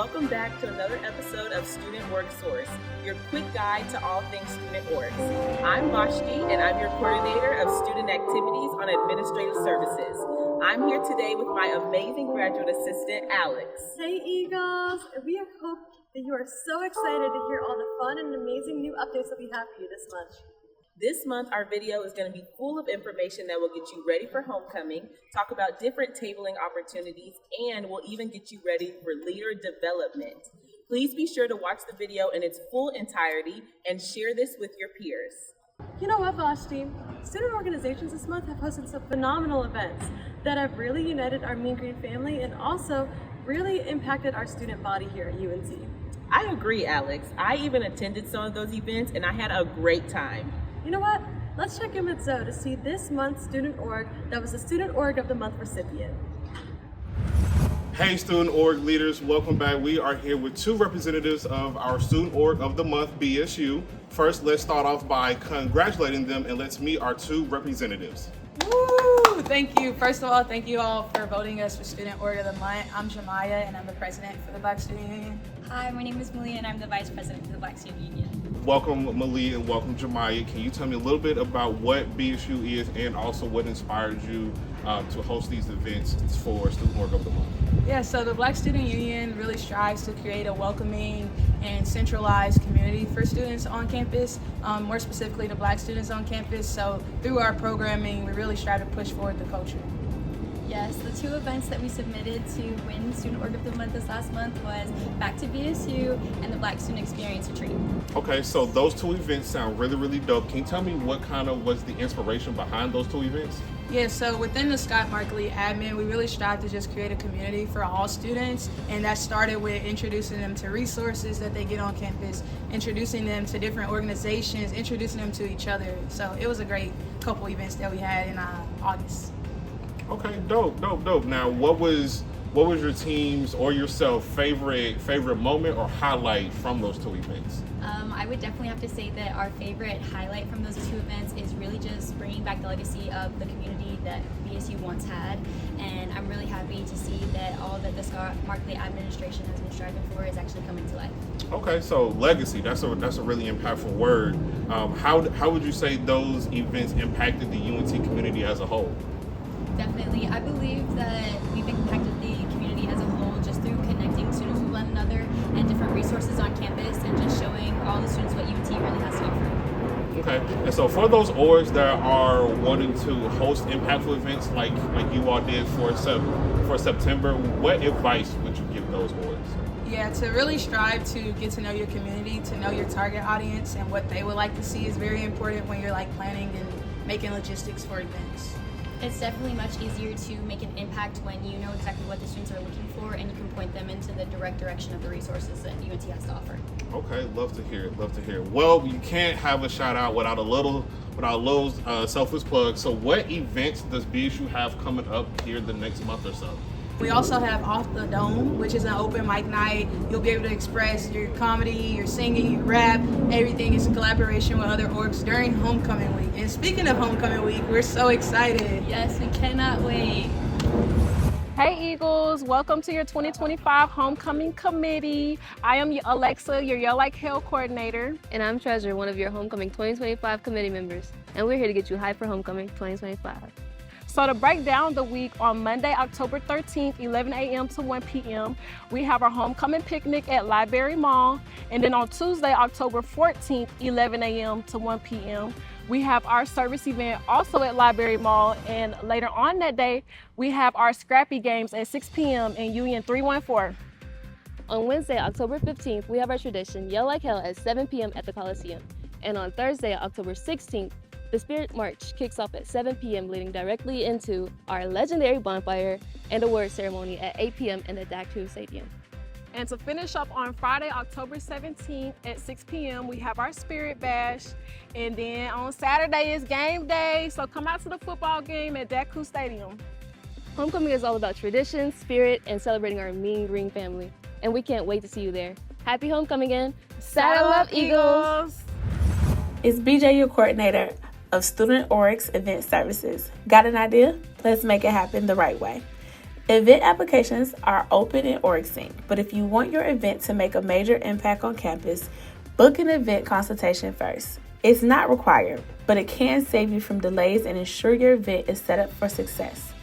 welcome back to another episode of Student Org Source, your quick guide to all things student orgs. I'm Vashti, and I'm your coordinator of student activities on administrative services. I'm here today with my amazing graduate assistant, Alex. Hey Eagles! We hope that you are so excited to hear all the fun and amazing new updates that we have for you this month. This month, our video is going to be full of information that will get you ready for homecoming, talk about different tabling opportunities, and will even get you ready for leader development. Please be sure to watch the video in its full entirety and share this with your peers. You know what, Vashti? Student organizations this month have hosted some phenomenal events that have really united our Mean Green family and also really impacted our student body here at UNC. I agree, Alex. I even attended some of those events and I had a great time. You know what? Let's check in with Zoe to see this month's student org that was the Student Org of the Month recipient. Hey Student Org leaders, welcome back. We are here with two representatives of our Student Org of the Month, BSU. First, let's start off by congratulating them and let's meet our two representatives. Woo! Thank you. First of all, thank you all for voting us for Student Org of the Month. I'm Jamaya and I'm the president for the Black Student Union. Hi, my name is Malia and I'm the vice president for the Black Student Union. Welcome Malia and welcome Jamaya. Can you tell me a little bit about what BSU is and also what inspired you to host these events for Student Org of the Month? Yeah, so the Black Student Union really strives to create a welcoming and centralized community for students on campus, more specifically the Black students on campus. So through our programming, we really strive to push forward the culture. Yes, the two events that we submitted to win Student Org of the Month this last month was Back to BSU and the Black Student Experience Retreat. Okay, so those two events sound really, really dope. Can you tell me what kind of was the inspiration behind those two events? Yeah, so within the Scott Markley admin, we really strive to just create a community for all students, and that started with introducing them to resources that they get on campus, introducing them to different organizations, introducing them to each other. So it was a great couple events that we had in August. Okay, dope. Now, what was your team's or yourself favorite moment or highlight from those two events? I would definitely have to say that our favorite highlight from those two events is really just bringing back the legacy of the community that BSU once had, and I'm really happy to see that all that the Scott Markley administration has been striving for is actually coming to life. Okay, so legacy, that's a really impactful word. How would you say those events impacted the UNT community as a whole? Definitely. I believe that we've impacted the community as a whole just through connecting students with one another and different resources on campus and just showing all the students what UNT really has to offer. Okay, and so for those orgs that are wanting to host impactful events like you all did for September, what advice would you give those orgs? Yeah, to really strive to get to know your community, to know your target audience and what they would like to see is very important when you're planning and making logistics for events. It's definitely much easier to make an impact when you know exactly what the students are looking for and you can point them into the direct direction of the resources that UNT has to offer. Okay, love to hear it. Well, you can't have a shout out without a little selfless plug. So what events does BSU have coming up here the next month or so? We also have Off the Dome, which is an open mic night. You'll be able to express your comedy, your singing, your rap, everything. It's a collaboration with other orgs during homecoming week. And speaking of homecoming week, we're so excited. Yes, we cannot wait. Hey Eagles, welcome to your 2025 Homecoming Committee. I am Alexa, your Yell Like Hell coordinator. And I'm Treasure, one of your Homecoming 2025 committee members. And we're here to get you hyped for Homecoming 2025. So to break down the week, on Monday, October 13th, 11 a.m. to 1 p.m., we have our homecoming picnic at Library Mall. And then on Tuesday, October 14th, 11 a.m. to 1 p.m., we have our service event also at Library Mall. And later on that day, we have our Scrappy Games at 6 p.m. in Union 314. On Wednesday, October 15th, we have our tradition, Yell Like Hell, at 7 p.m. at the Coliseum. And on Thursday, October 16th, the Spirit March kicks off at 7 p.m. leading directly into our legendary bonfire and award ceremony at 8 p.m. in the Dactu Stadium. And to finish up on Friday, October 17th at 6 p.m., we have our Spirit Bash. And then on Saturday is game day, so come out to the football game at Dactu Stadium. Homecoming is all about tradition, spirit, and celebrating our Mean Green family. And we can't wait to see you there. Happy homecoming again. Saddle up, Eagles! It's BJ, your coordinator of Student Orgs Event Services. Got an idea? Let's make it happen the right way. Event applications are open in OrgSync, but if you want your event to make a major impact on campus, book an event consultation first. It's not required, but it can save you from delays and ensure your event is set up for success.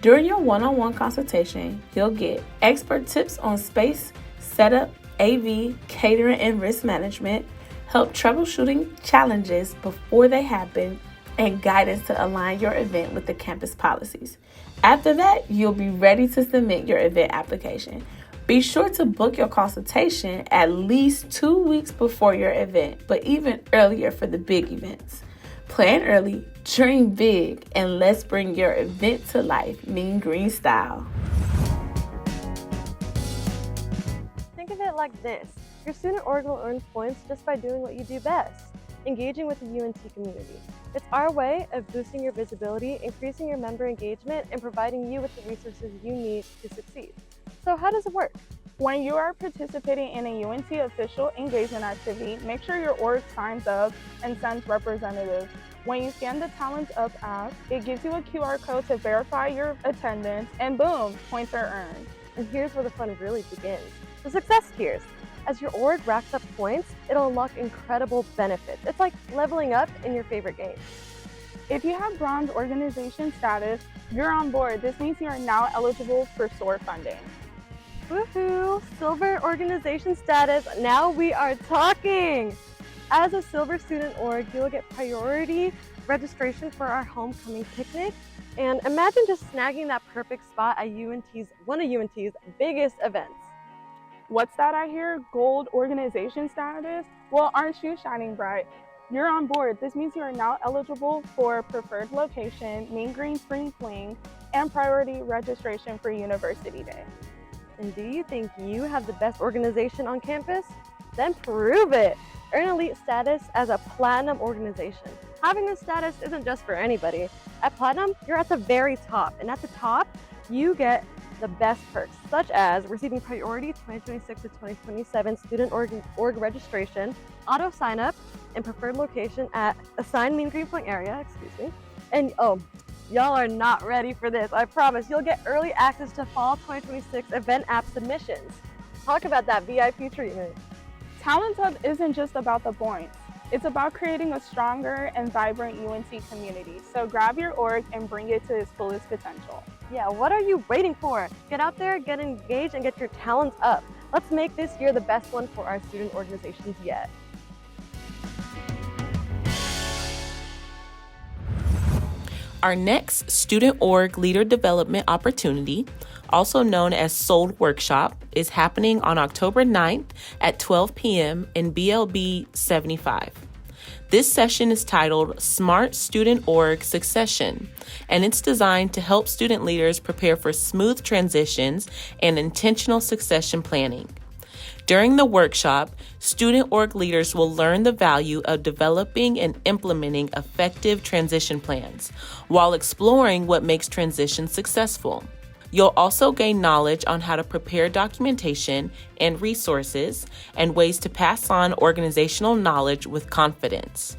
During your one-on-one consultation, you'll get expert tips on space, setup, AV, catering, and risk management, help troubleshooting challenges before they happen, and guidance to align your event with the campus policies. After that, you'll be ready to submit your event application. Be sure to book your consultation at least 2 weeks before your event, but even earlier for the big events. Plan early, dream big, and let's bring your event to life, Mean Green style. Think of it like this. Your student org will earn points just by doing what you do best, engaging with the UNT community. It's our way of boosting your visibility, increasing your member engagement, and providing you with the resources you need to succeed. So how does it work? When you are participating in a UNT official engagement activity, make sure your org signs up and sends representatives. When you scan the Talons Up app, it gives you a QR code to verify your attendance, and boom, points are earned. And here's where the fun really begins. The success tiers. As your org racks up points, it'll unlock incredible benefits. It's like leveling up in your favorite game. If you have bronze organization status, you're on board. This means you are now eligible for SOAR funding. Woohoo! Silver organization status. Now we are talking! As a silver student org, you'll get priority registration for our homecoming picnic. And imagine just snagging that perfect spot at one of UNT's biggest events. What's that I hear? Gold organization status? Well, aren't you shining bright? You're on board. This means you are now eligible for preferred location, Mean Green Spring Fling, and priority registration for University Day. And do you think you have the best organization on campus? Then prove it! Earn elite status as a platinum organization. Having this status isn't just for anybody. At Platinum, you're at the very top, and at the top, you get the best perks, such as receiving priority 2026 to 2027 student org registration, auto sign up, and preferred location at assigned Mean Green Point area, And y'all are not ready for this. I promise you'll get early access to fall 2026 event app submissions. Talk about that VIP treatment. Talons Up isn't just about the points. It's about creating a stronger and vibrant UNT community. So grab your org and bring it to its fullest potential. Yeah, what are you waiting for? Get out there, get engaged, and get your talents up. Let's make this year the best one for our student organizations yet. Our next Student Org Leader Development Opportunity, also known as S.O.L.D Workshop, is happening on October 9th at 12 p.m. in BLB 75. This session is titled Smart Student Org Succession, and it's designed to help student leaders prepare for smooth transitions and intentional succession planning. During the workshop, student org leaders will learn the value of developing and implementing effective transition plans while exploring what makes transitions successful. You'll also gain knowledge on how to prepare documentation and resources and ways to pass on organizational knowledge with confidence.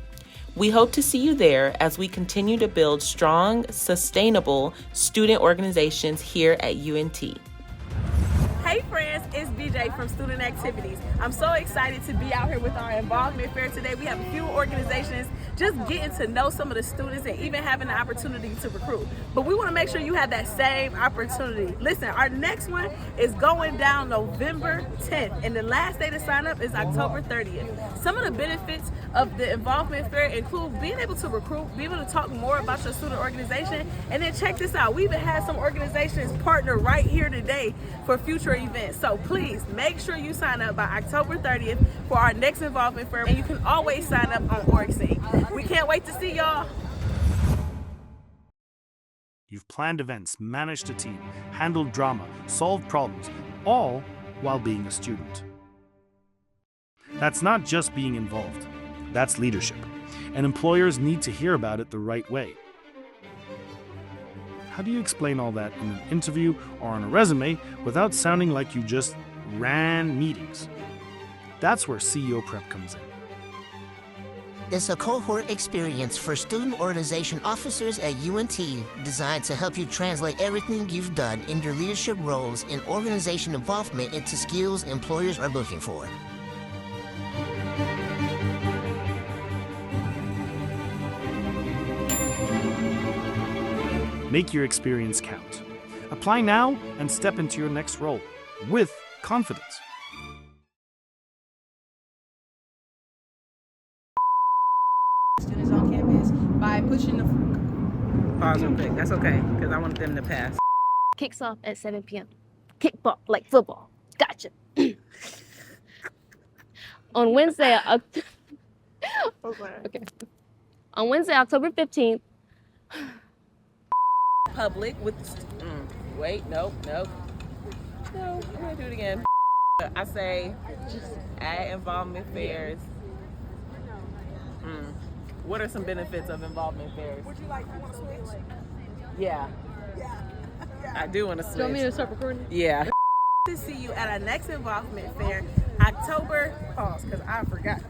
We hope to see you there as we continue to build strong, sustainable student organizations here at UNT. Hey friends, it's BJ from Student Activities. I'm so excited to be out here with our involvement fair today. We have a few organizations just getting to know some of the students and even having the opportunity to recruit. But we want to make sure you have that same opportunity. Listen, our next one is going down November 10th, and the last day to sign up is October 30th. Some of the benefits of the involvement fair include being able to recruit, being able to talk more about your student organization, and then check this out. We even had some organizations partner right here today for future events. So please make sure you sign up by October 30th for our next involvement fair, and you can always sign up on OrgSync. We can't wait to see y'all. You've planned events, managed a team, handled drama, solved problems, all while being a student. That's not just being involved. That's leadership. And employers need to hear about it the right way. How do you explain all that in an interview or on a resume without sounding like you just ran meetings? That's where ceoprep comes in. is a cohort experience for student organization officers at UNT designed to help you translate everything you've done in your leadership roles and organization involvement into skills employers are looking for. Make your experience count. Apply now and step into your next role with confidence. Students on campus by pushing the pause real quick. That's okay, because I want them to pass. Kicks off at 7 p.m. Kickball, like football. Gotcha. On Wednesday, okay. On Wednesday, October 15th. Public with, wait, nope. No, I'm gonna do it again. I say, add involvement fairs. What are some benefits of involvement fairs? Would you like to switch? Yeah. I do want to switch. You want me to start recording? Yeah. To see you at our next involvement fair, October, pause, because I forgot.